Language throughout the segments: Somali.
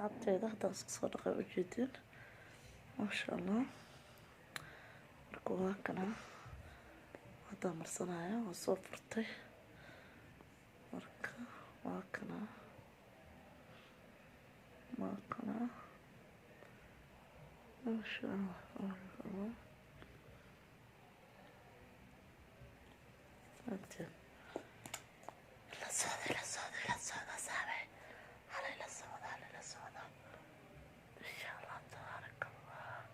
asxaabteeda haddaan iska soo dhaqay ujeedin maasha allah. marka waa kana haddaan marsanaya waa soo furtay marka waa kana maasha allah la socda saabe halay la socda insha allah tabaaraka allah.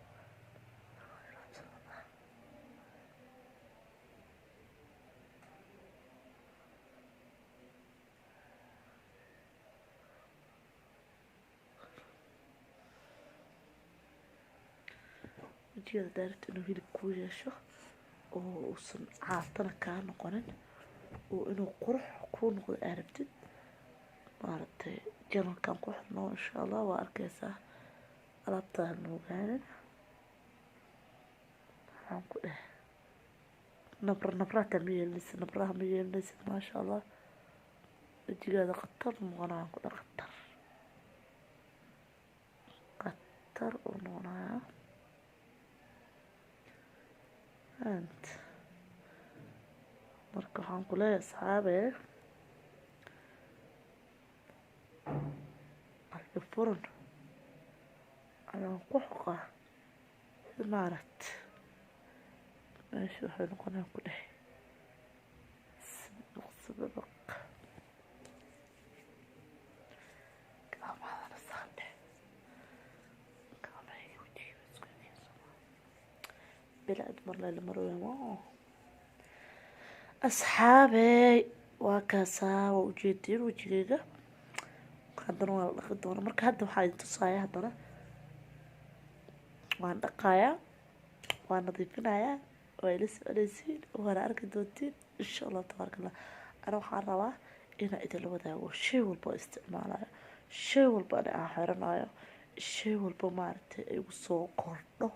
وجهي دارت إنه هيك كويشة وصن عاطنا كان نقولن وإنه قرح كون قد عرفتت مارت جرن كان قرح إن شاء الله وأركيسه ألبتها إنه كان هنقول نبرة مية لسه نبرة مية لسه ما شاء الله. وجهي هذا قطر مغنى هنقول قطر ونغنى أنت marka waxaan ku leeyahay asxaabe qalbi furan ayaan ku xoqaa maaragt meesha waxay noqonayaan ku dhex sababaq gacmahadana saandhe gacmahayga wajiga isku fiirsama bilaad mar layla marweemo asxaabey waa kaasaa waa ujeedin wejigeyga haddana waa la dhaqi doona. marka hadda waxaa idin tusaaya haddana waan dhaqayaa waan nadiifinayaa waa ila soconaysiin waana arki doontiin insha allah tabaaraka allah. ana waxaan rabaa inaan idinla wadaago shay walba oo isticmaalayo shay walba ana aan xiranayo shay walba maaragtay igu soo kordho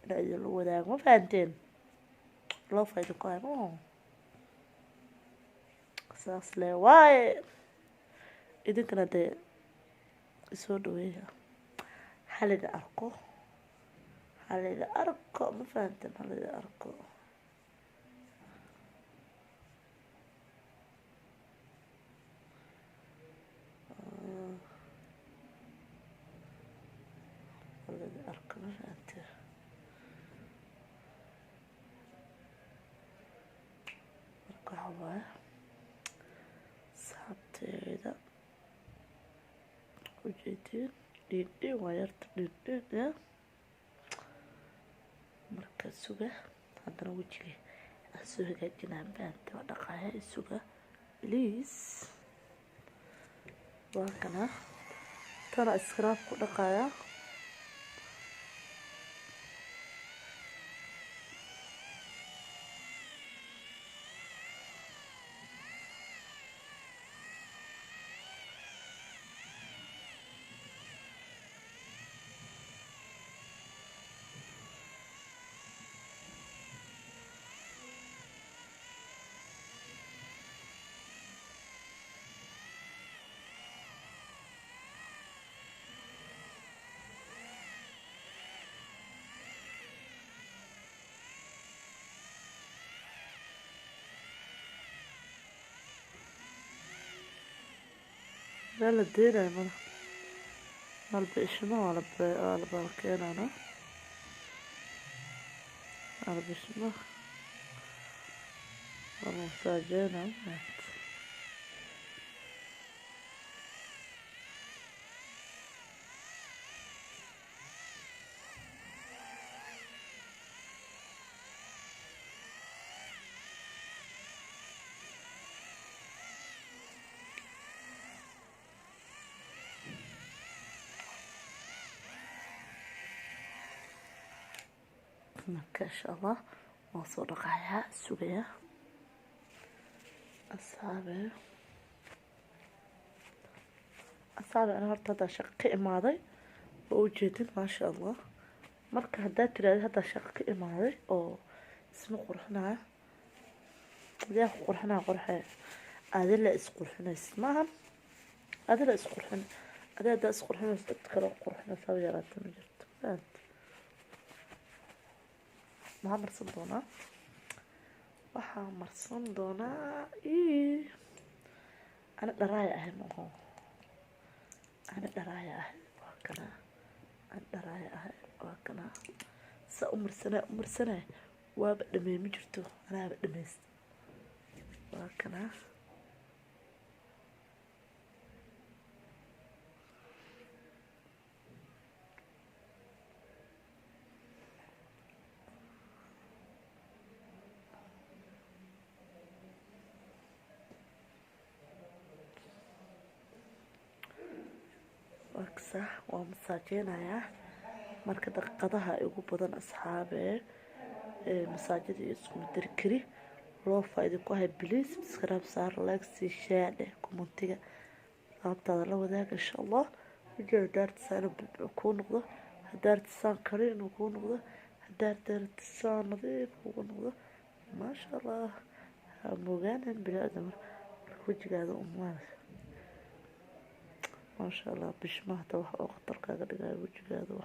inaan idinla wadaago ma fahanteen loo faa'iido ku hayo saas lee waaye idinkana dee isoo dhaweeya haliga arko ma fahanteen haliga arko ma fahanteen marka waxaa waaye saabteeda ujeedin dhiindhiin waa yarta dhiindhiin ya marka suga haddana wejiga aan soo hagaajinaa maanta waa dhaqaaya isuga please waa kana tana iskaraab ku dhaqaaya لا دينا من البشمة ولا بالكين أنا البشمة المساجين marka insha allah waan soo dhaqayaa sugaya asxaabe ana horta haddaa shaqo ka imaaday oo ujeedin maasha allah. marka haddaad tiraahdo haddaa shaqo ka imaaday oo isma qurxinaya yaa ku qurxinaya qurxee adila isqurxinaysid maahan adila isqurxin هذا اسقر حنا تذكر قر حنا صغيرة تمجرت فهمت ما مرسم دونا waxaa marsan doonaa ana dharaaya ahay maho ana dharaaya ahay waa kana ana dharaaya ahay waa kana sa umarsanay waaba dhamey ma jirto anaaba dhameysta waa kana waksa waa masaajeynayaa marka daqiiqadaha ugu badan asxaabee masaajida iyo isku dari kari loo faa'iido ku hay please subscribe saar like sii share commentiga sababtaada la wadaaga insha Allah video daartisaan ku noqdo hadaartisaan kale inuu ku noqdo hadaartisaan nadiif ku noqdo ma sha Allah moogaan bini'aadam wajigaada ummaan ما شاء الله بشمه توح أخطر كذا دقايق وجهه هذا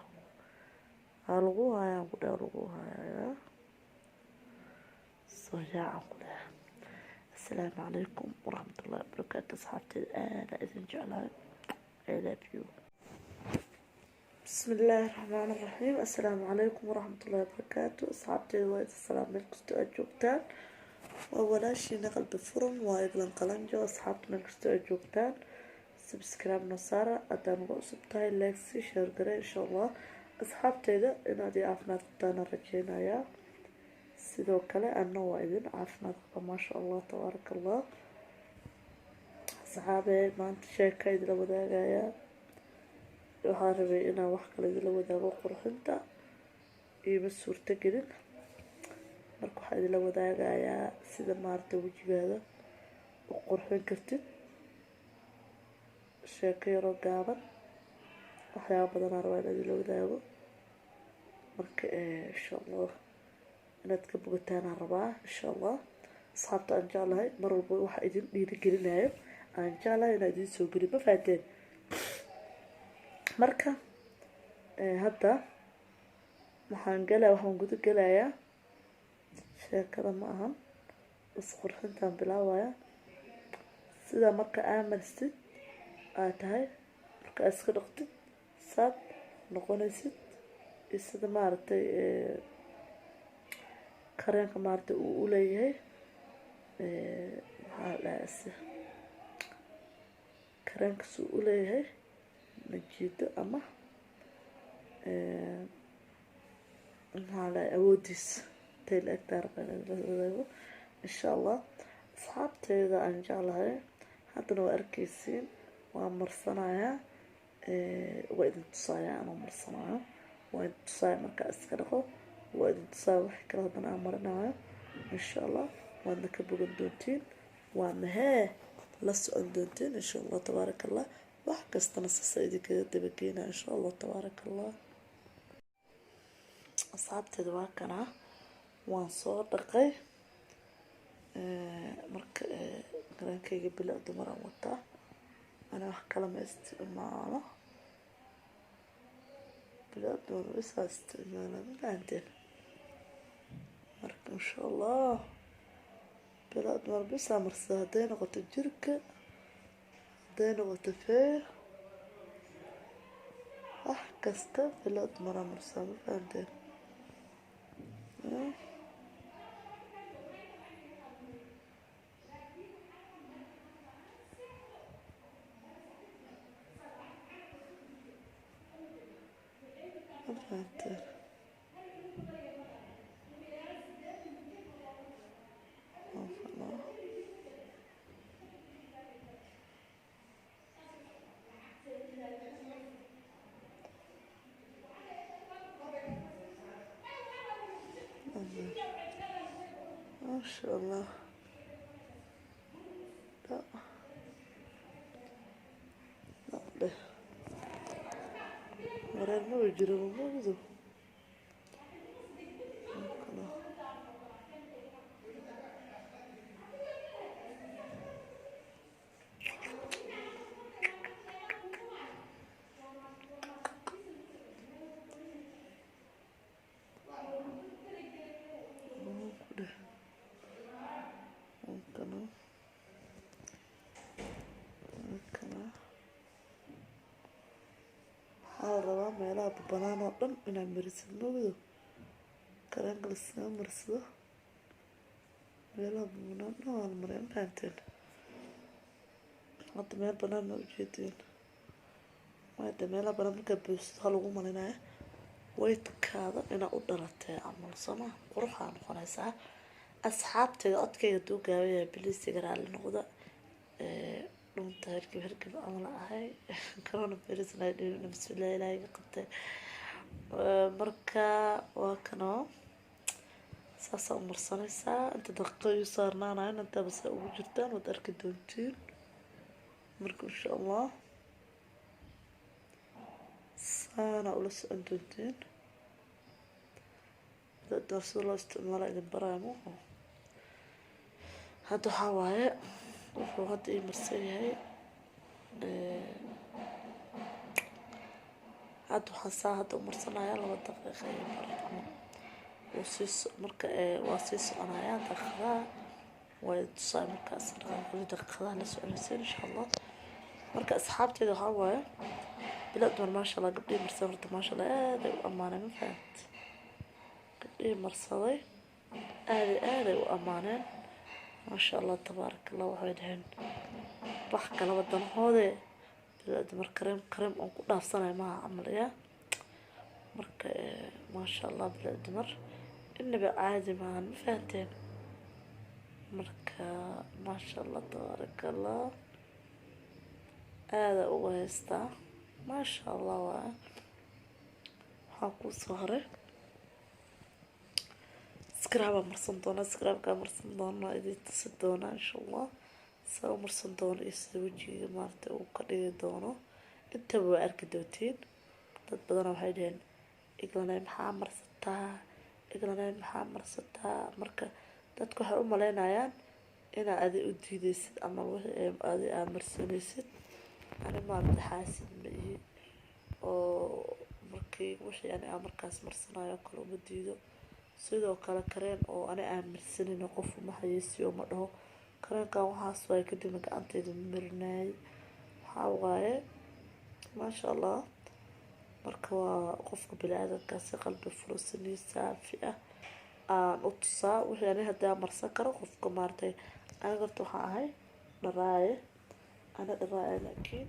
هالقوها يا قدا هالقوها يا صجاع قدا السلام عليكم ورحمة الله وبركاته أصحابتي أنا إذن جعلها I love you بسم الله الرحمن الرحيم السلام عليكم ورحمة الله وبركاته أصحابتي وإذا السلام عليكم استأجوبتان وأولا شي نقل بفرن وإقلن قلنجو أصحابتنا استأجوبتان سبسكرايب نصارى أدام وصبتها لايك سي شير قرأ إن شاء الله أصحابتي إن دي عافنات قدانا رجينا يا سيدو كلا أنه وإذن عافنات ما شاء الله تبارك الله أصحابي ما أنت شاكا إذن لوداقا يا وحاربي إنا وحكا إذن لوداقا قرحنتا إيما السورة قلن مركو حا إذن لوداقا يا سيدا مارتا وجيبادا وقرحن كرتد sheeko yaroo gaaban waxyaaba badanaa rabaa inaad ila wadaago marka insha Allah inaad ka bogataanaan rabaa insha Allah asxaabta aan jeclahay mar walba waxa idin dhiirigelinayo aan jeclahay inaad idin soo gelin ma fahanteen marka hadda waxaan guda gelayaa sheekada ma ahan isqurxintaan bilaabaya sida marka aamarsid tahay marka iska dhaqtid saad noqonaysid sida maaragtay kareenka maaragtay uu u leeyahay maxaa la dhahaa kareenkaas uu u leeyahay najiido ama maxaa la awoodiis tayl agtaar wadaago insha Allah asxaabteeda aan jeclahay haddana waa arkaysiin waa marsanayaa waa idin tusayaa anoo marsanayo waa idin tusayaa markaa iska dhaqo waa idin tusayaa wax kale haddana aan marinayo insha Allah waadna ka bogan doontiin waadna la socon doontiin insha Allah tabaaraka Allah wax kastana sasa idinkaga dabageynaa insha Allah tabaaraka Allah asxaabteeda waa kana waan soo dhaqay marka garaankayga bilaa dumaraan wataa أنا أحكي ما استعماله بلاد بس استعماله من عندنا مرك إن شاء الله بلاد بس مرسى دين غت الجركة دين غت فيه أحكي است بلاد مرة مرسى من عندنا ما شاء الله لا لا مرة ما يجري ما يجري waxaa la rabaa meelaha banaan oo dhan inaad marisid mawdo kareemka laskaga marsado meelaha banaan dhan waa la mariyaa mafahanteen hadda meel banaan ma ujeedeen maada meelaha banaan markaa buuxsid waxaa lagu marinaya weydkaada inaad u dhalatay camal sama quruxaa noqonaysaa asxaabteeda codkayga duu gaabayaa biliisiga raalli noqda dhunta hergeb camal ahay corona virus bismillaah ilaahiga qabtay marka waa kanoo saasaa u marsanaysaa inta daqiiqo ii saarnaanayan intaa basa ugu jirtaan waad arki doontiin marka insha allah saana ula socon doontiin sida loo isticmaala idin baraayo hadda waxaa waaye wuxuu hadda ii marsan yahay hadda waxaan saa hadda u marsanayaa 2 daqiiqo iyo bar camal marka waa sii soconayaa daqiiqadaha waa tusaay markaas daqiiqadaha la soconayseen insha allah marka asxaabteeda waxaa waaye bila dumar maasha allah gabdhihii marsan horta maasha allah aaday u ammaaneen ma fahant gabdhihii marsaday aaday u ammaaneen maasha allah tabaaraka allah waxay dhaheen wax kala wadanahoode bila dumar kareem oon ku dhaafsanayo maaha camal yaa marka maasha allah bila dumar inaba caadi maahan ma fahanteen marka maasha allah tabaaraka allah aada uga haystaa maasha allah waa waxaa kuu soo haray scraba marsan doonaa scrabkaa marsan doonaa idin tusi doonaa insha allah saa u marsan doono iyo sida wejiga maaragtay uu ka dhigi doono intaba waa arki doontiin dad badana waxay dhaheen iglanay maxaa marsataa marka dadku waxay u malaynayaan inaa adi u diidaysid ama wixii adi aad marsanaysid ani maaragtay xaasid ma ihi oo markii wixii ani aan markaas marsanayo kale uma diido sidoo kale kareen oo ani aan marsanino qof uma hayeysiyo ma dhaho kareenkan waxaas waaye kadibna gacanteyda marinaayay waxaa waaye maasha allah marka waa qofka bini-aadankaasi qalbi furusanii saafi ah aan u tusaa wixii ani haddii marsan karo qofka maaragtay aniga horta waxaan ahay dharaaye laakiin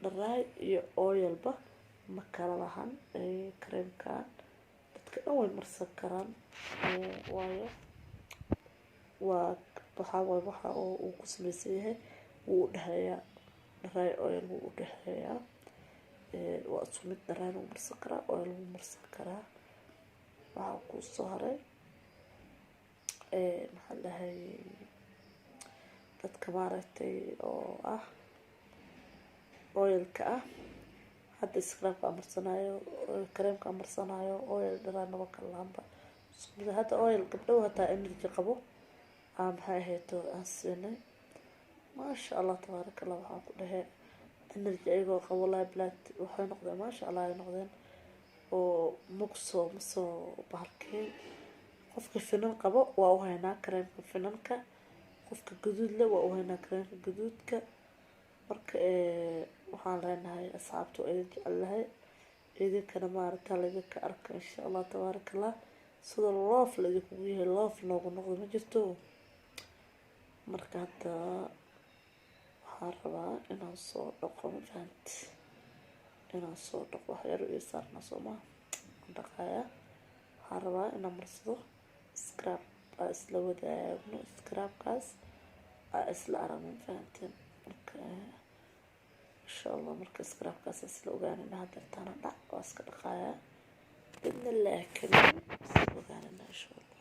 dharaay iyo ooyalba ma kala lahan kareemkan dadka dhan way marsan karaan waayo waa waxaa waaye waxa uu ku samaysan yahay wuu u dhexeeyaa dharaay ooyal wuu u dhexeeyaa waa isku mid dharaay lagu marsan karaa ooyal lagu marsan karaa waxaa kuu soo haray maxaa dhahay dadka maaragtay oo ah oilka ah hadda scrabka amarsanayo kareemka amarsanayo oil dharaay maba kala lahanba hadda oil gabdhow hataa energy qabo maxay ahayto aan siinay maasha allah tabaaraka allah waxaan ku dhahee energy ayagoo qabo live blood waxay noqdeen maasha allah ay noqdeen oo masoo bahalkeen qofka finan qabo waa u haynaa kareemka finanka qofka gaduud leh waa u haynaa kareemka gaduudka marka waxaan leenahay asxaabtu idin jecelahay idinkana maaragta laydinka arka insha allah tabaaraka allah sida loof laydinkugu yahay loof noogu noqdo ma jirto marka hadda waxaan rabaa inaan soo dhaqo ma fahant inaan soo dhaqo waxyaalo ii saarna sooma dhaqaaya waxaan rabaa inaan marsado scrab aa isla wadaagno scrabkaas aa isla aragno ma fahanteen marka insha allah marka scrabkaas isla ogaanina hadeertaana dhac waa iska dhaqaaya bidna laakin isla ogaanina insha allah